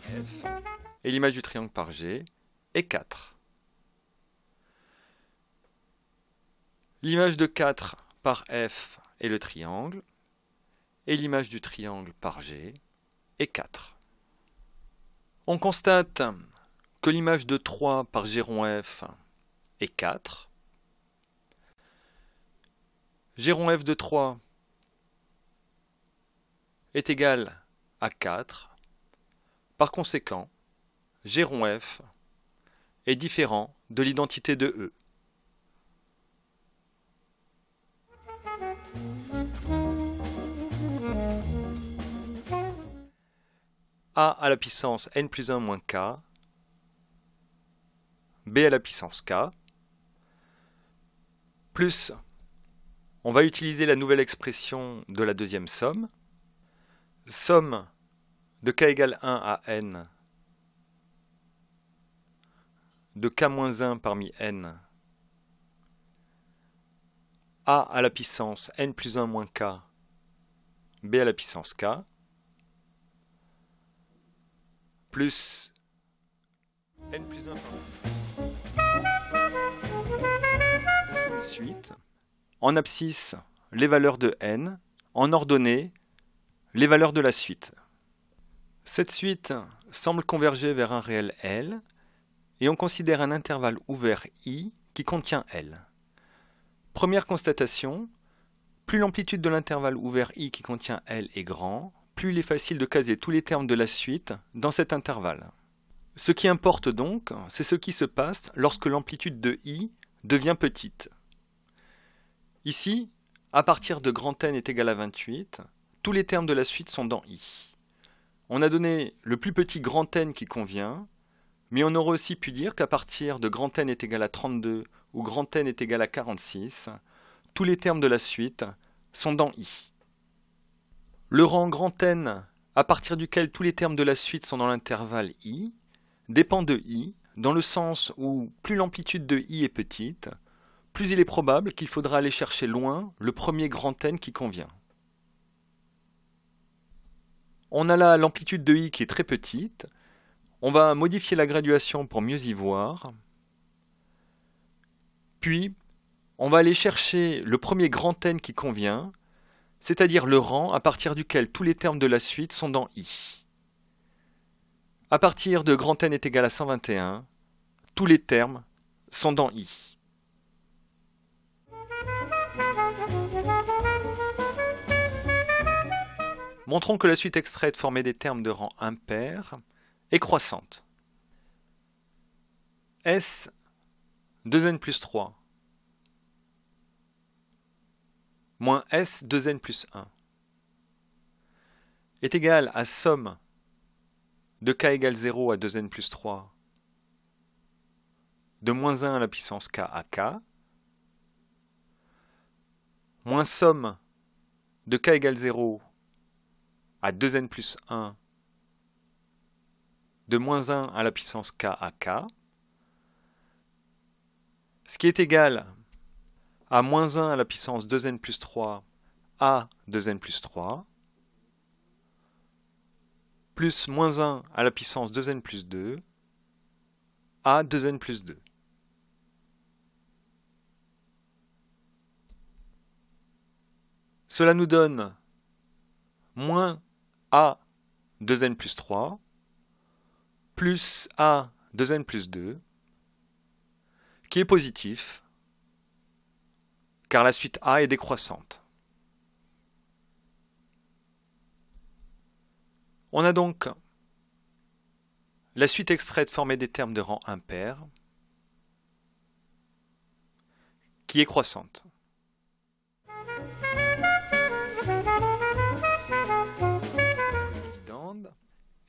F, et l'image du triangle par G est 4. L'image de 4 par F est le triangle, et l'image du triangle par G est 4. On constate que l'image de 3 par G rond F est 4. G rond F de 3 est égal à 4. Par conséquent, G rond F est différent de l'identité de E. A à la puissance n plus 1 moins k, B à la puissance k, plus, on va utiliser la nouvelle expression de la deuxième somme, somme de k égale 1 à n, de k moins 1 parmi n, A à la puissance n plus 1 moins k, B à la puissance k, plus n plus 1 par suite. En abscisse, les valeurs de n, en ordonnée, les valeurs de la suite. Cette suite semble converger vers un réel L, et on considère un intervalle ouvert I qui contient L. Première constatation, plus l'amplitude de l'intervalle ouvert I qui contient L est grand, plus il est facile de caser tous les termes de la suite dans cet intervalle. Ce qui importe donc, c'est ce qui se passe lorsque l'amplitude de I devient petite. Ici, à partir de grand N est égal à 28, tous les termes de la suite sont dans I. On a donné le plus petit grand N qui convient, mais on aurait aussi pu dire qu'à partir de grand N est égal à 32 ou grand N est égal à 46, tous les termes de la suite sont dans I. Le rang grand N, à partir duquel tous les termes de la suite sont dans l'intervalle I, dépend de I, dans le sens où plus l'amplitude de I est petite, plus il est probable qu'il faudra aller chercher loin le premier grand N qui convient. On a là l'amplitude de I qui est très petite. On va modifier la graduation pour mieux y voir. Puis, on va aller chercher le premier grand N qui convient, c'est-à-dire le rang à partir duquel tous les termes de la suite sont dans I. À partir de grand N est égal à 121, tous les termes sont dans I. Montrons que la suite extraite formée des termes de rang impair est croissante. S 2n plus 3 moins S 2n plus 1 est égal à somme de k égale 0 à 2n plus 3 de moins 1 à la puissance k à k moins somme de k égale 0 à 2n plus 1 de moins 1 à la puissance k à k, ce qui est égal à moins 1 à la puissance 2n plus 3 à 2n plus 3, plus moins 1 à la puissance 2n plus 2 à 2n plus 2. Cela nous donne moins a 2n plus 3 plus a 2n plus 2 qui est positif car la suite a est décroissante. On a donc la suite extraite formée des termes de rang impair qui est croissante.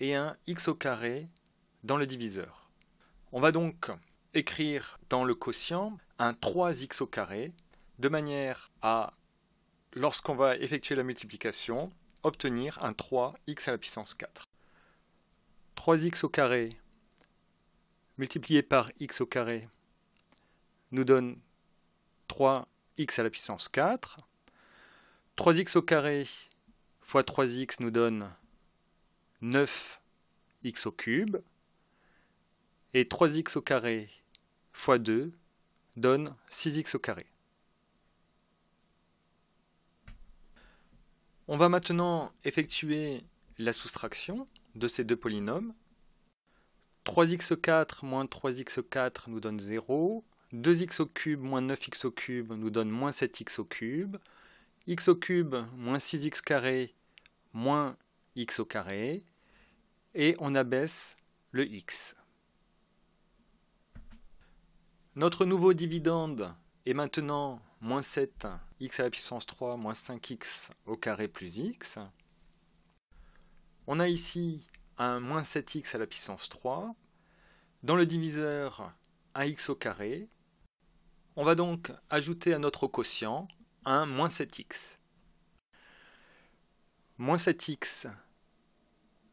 Et un x au carré dans le diviseur. On va donc écrire dans le quotient un 3x au carré de manière à, lorsqu'on va effectuer la multiplication, obtenir un 3x à la puissance 4. 3x au carré multiplié par x au carré nous donne 3 x à la puissance 4. 3x au carré fois 3x nous donne 9x au cube. Et 3x au carré fois 2 donne 6x au carré. On va maintenant effectuer la soustraction de ces deux polynômes. 3x4 moins 3x4 nous donne 0. 2x au cube moins 9x au cube nous donne moins 7x au cube. X au cube moins 6x carré moins x au carré. Et on abaisse le x. Notre nouveau dividende est maintenant moins 7 x à la puissance 3 moins 5x au carré plus x. On a ici un moins 7x à la puissance 3. Dans le diviseur, un x au carré. On va donc ajouter à notre quotient un moins 7x. Moins 7x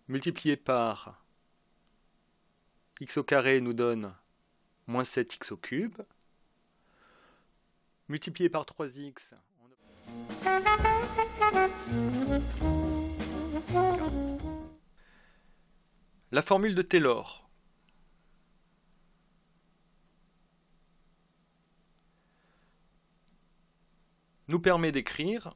multiplié par x au carré nous donne moins 7x au cube. Multiplié par 3x, la formule de Taylor. Nous permet d'écrire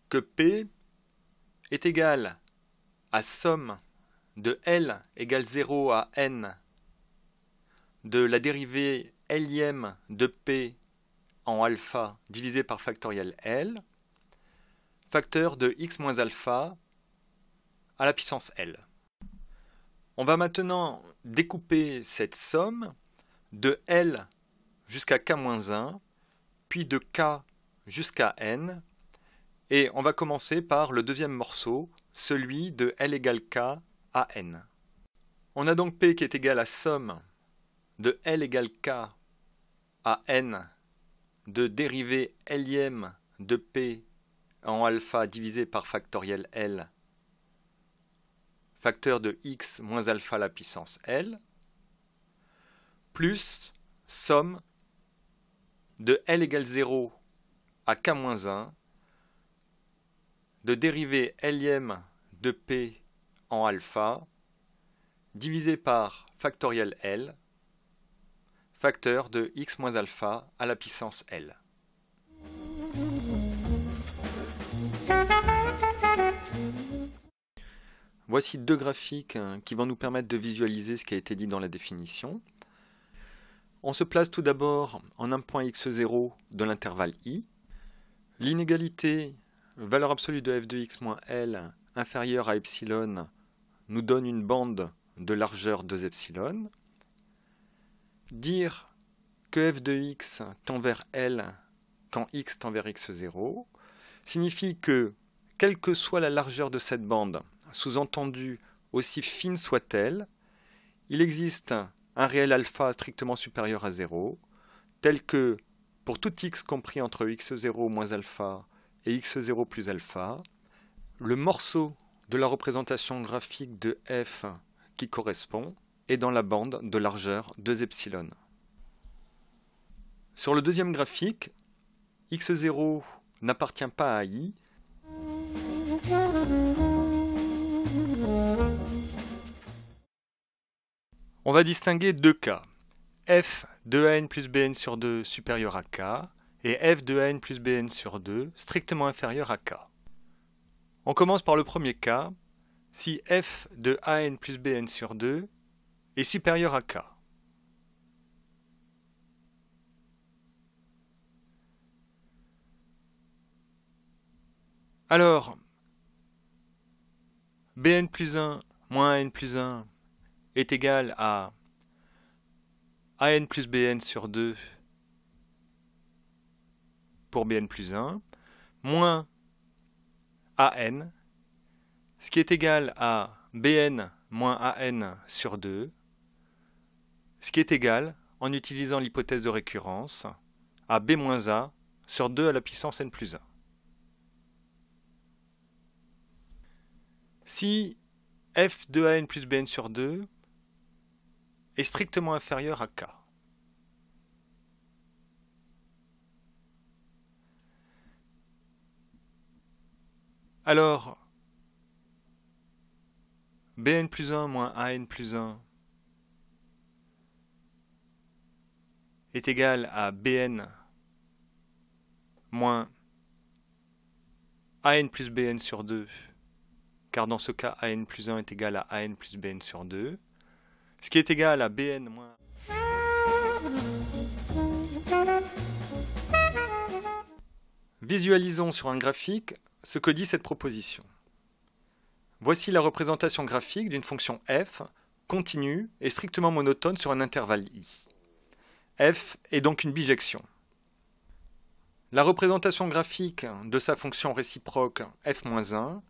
que P est égal à somme de L égale 0 à N de la dérivée Lième de P en alpha divisé par factoriel L, facteur de x moins alpha à la puissance L. On va maintenant découper cette somme de L jusqu'à k-1, puis de k jusqu'à N, et on va commencer par le deuxième morceau, celui de L égale K à N. On a donc P qui est égal à somme de L égale K à N de dérivée Lième de P en alpha divisé par factoriel L, facteur de x moins alpha à la puissance L, plus somme de L égale 0 à k-1 de dérivée Lième de P en alpha divisé par factoriel L, facteur de x moins alpha à la puissance L. Voici deux graphiques qui vont nous permettre de visualiser ce qui a été dit dans la définition. On se place tout d'abord en un point x0 de l'intervalle i. L'inégalité valeur absolue de f de x moins L inférieure à epsilon nous donne une bande de largeur 2 epsilon. Dire que f de x tend vers L quand x tend vers x0 signifie que, quelle que soit la largeur de cette bande, sous-entendu aussi fine soit-elle, il existe un réel alpha strictement supérieur à 0, tel que, pour tout x compris entre x0 moins alpha et x0 plus alpha, le morceau de la représentation graphique de f qui correspond est dans la bande de largeur 2 epsilon. Sur le deuxième graphique, x0 n'appartient pas à i. On va distinguer deux cas, f de an plus bn sur 2 supérieur à k et f de an plus bn sur 2 strictement inférieur à k. On commence par le premier cas, si f de an plus bn sur 2 est supérieur à k. Alors, bn plus 1 moins an plus 1 est égal à an plus bn sur 2 pour bn plus 1, moins an, ce qui est égal à bn moins an sur 2, ce qui est égal, en utilisant l'hypothèse de récurrence, à b moins a sur 2 à la puissance n plus 1. si f de an plus bn sur 2 est strictement inférieur à k. Alors, bn plus 1 moins an plus 1 est égal à bn moins an plus bn sur 2, car dans ce cas, an plus 1 est égal à an plus bn sur 2, ce qui est égal à bn moins... Visualisons sur un graphique ce que dit cette proposition. Voici la représentation graphique d'une fonction f continue et strictement monotone sur un intervalle i. F est donc une bijection. La représentation graphique de sa fonction réciproque f-1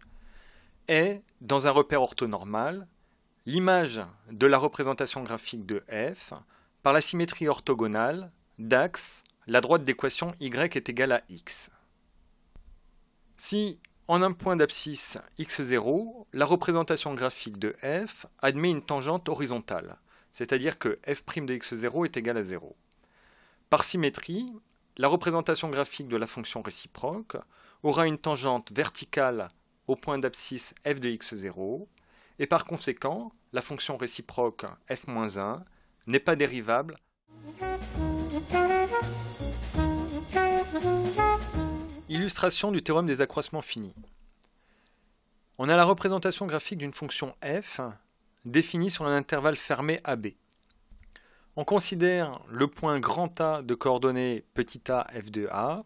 est, dans un repère orthonormal, l'image de la représentation graphique de f par la symétrie orthogonale d'axe la droite d'équation y est égale à x. Si, en un point d'abscisse x0, la représentation graphique de f admet une tangente horizontale, c'est-à-dire que f' de x0 est égal à 0. Par symétrie, la représentation graphique de la fonction réciproque aura une tangente verticale au point d'abscisse f de x0, et par conséquent, la fonction réciproque f-1 n'est pas dérivable. Illustration du théorème des accroissements finis. On a la représentation graphique d'une fonction f définie sur un intervalle fermé AB. On considère le point grand A de coordonnées petit a f de A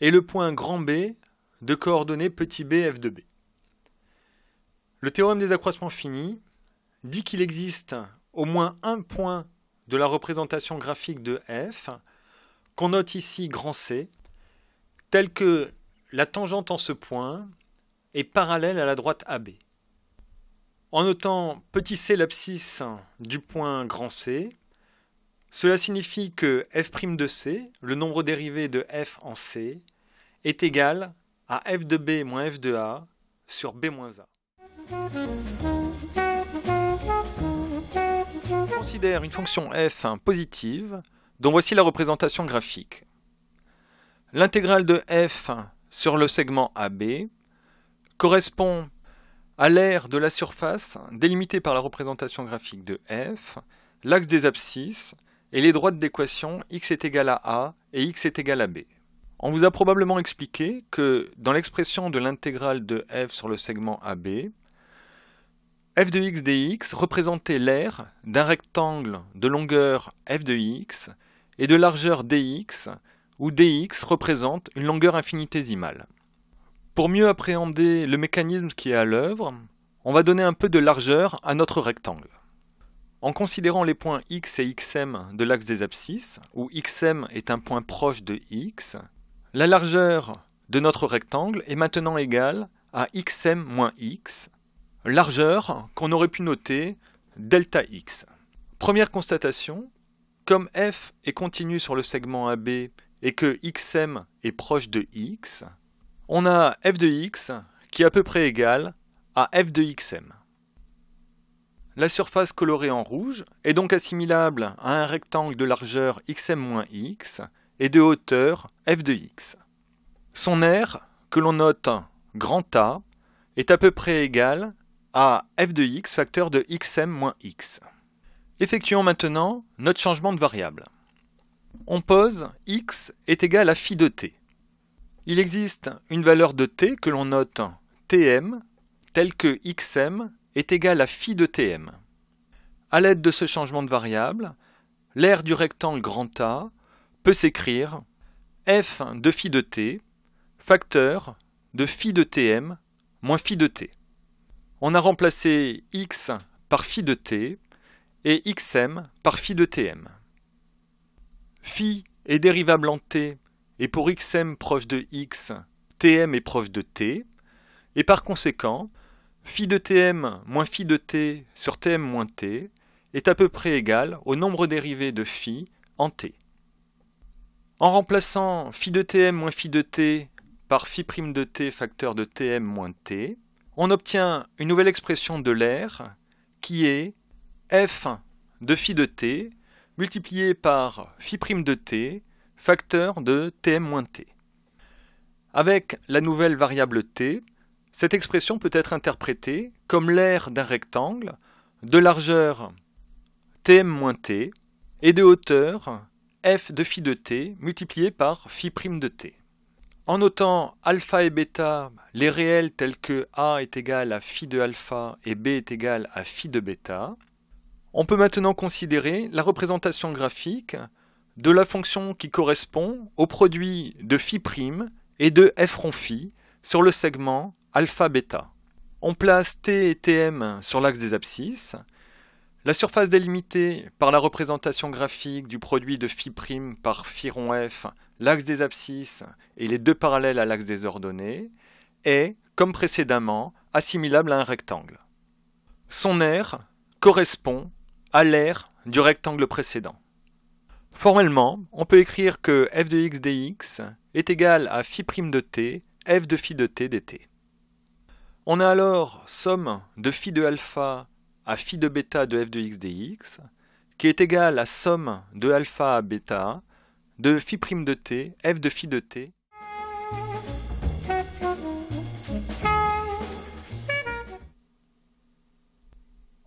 et le point grand B de coordonnées petit b f de B. Le théorème des accroissements finis dit qu'il existe au moins un point de la représentation graphique de f qu'on note ici grand C, tel que la tangente en ce point est parallèle à la droite AB. En notant petit c l'abscisse du point grand C, cela signifie que f' de C, le nombre dérivé de f en C, est égal à f de B moins f de A sur B moins A. On considère une fonction f positive dont voici la représentation graphique. L'intégrale de f sur le segment AB correspond à l'aire de la surface délimitée par la représentation graphique de f, l'axe des abscisses et les droites d'équation x est égal à a et x est égal à b. On vous a probablement expliqué que dans l'expression de l'intégrale de f sur le segment AB, f de x dx représentait l'aire d'un rectangle de longueur f de x et de largeur dx, où dx représente une longueur infinitésimale. Pour mieux appréhender le mécanisme qui est à l'œuvre, on va donner un peu de largeur à notre rectangle. En considérant les points x et xm de l'axe des abscisses, où xm est un point proche de x, la largeur de notre rectangle est maintenant égale à xm moins x, largeur qu'on aurait pu noter delta x. Première constatation, comme f est continu sur le segment AB et que xm est proche de x, on a f de x qui est à peu près égal à f de xm. La surface colorée en rouge est donc assimilable à un rectangle de largeur xm moins x et de hauteur f de x. Son aire, que l'on note grand A, est à peu près égal à f de x facteur de xm moins x. Effectuons maintenant notre changement de variable. On pose x est égal à phi de t. Il existe une valeur de t que l'on note tm, telle que xm est égal à phi de tm. À l'aide de ce changement de variable, l'aire du rectangle grand A peut s'écrire f de phi de t, facteur de phi de tm moins phi de t. On a remplacé x par phi de t et xm par phi de tm. Phi est dérivable en t, et pour xm proche de x, tm est proche de t, et par conséquent, phi de tm moins phi de t sur tm moins t est à peu près égal au nombre dérivé de phi en t. En remplaçant phi de tm moins phi de t par phi' de t facteur de tm moins t, on obtient une nouvelle expression de l'air qui est f de phi de t multiplié par phi' de t facteur de tm-t. Avec la nouvelle variable t, cette expression peut être interprétée comme l'aire d'un rectangle de largeur tm-t et de hauteur f de phi de t multiplié par phi' de t. En notant alpha et bêta, les réels tels que a est égal à phi de alpha et b est égal à phi de bêta, on peut maintenant considérer la représentation graphique de la fonction qui correspond au produit de phi' et de f rond phi sur le segment alpha-bêta. On place t et tm sur l'axe des abscisses. La surface délimitée par la représentation graphique du produit de phi' par phi rond f, l'axe des abscisses et les deux parallèles à l'axe des ordonnées, est, comme précédemment, assimilable à un rectangle. Son aire correspond à l'aire du rectangle précédent. Formellement, on peut écrire que f de x dx est égal à phi' de t, f de phi de t dt. On a alors somme de phi de alpha à phi de bêta de f de x dx, qui est égal à somme de alpha à bêta de phi' de t, f de phi de t.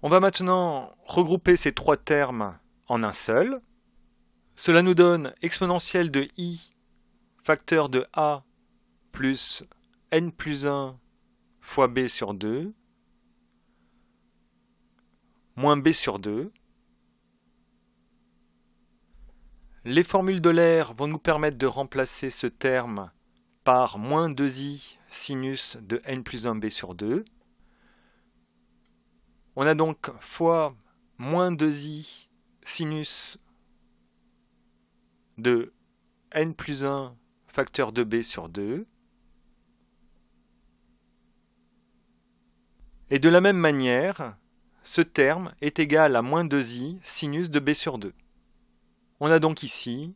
On va maintenant regrouper ces trois termes en un seul. Cela nous donne exponentielle de i, facteur de a, plus n plus 1 fois b sur 2, moins b sur 2. Les formules de l'aire vont nous permettre de remplacer ce terme par moins 2i sinus de n plus 1b sur 2. On a donc fois moins 2i sinus de n plus 1 facteur de b sur 2. Et de la même manière, ce terme est égal à moins 2i sinus de b sur 2. On a donc ici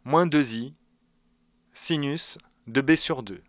moins 2i sinus de b sur 2.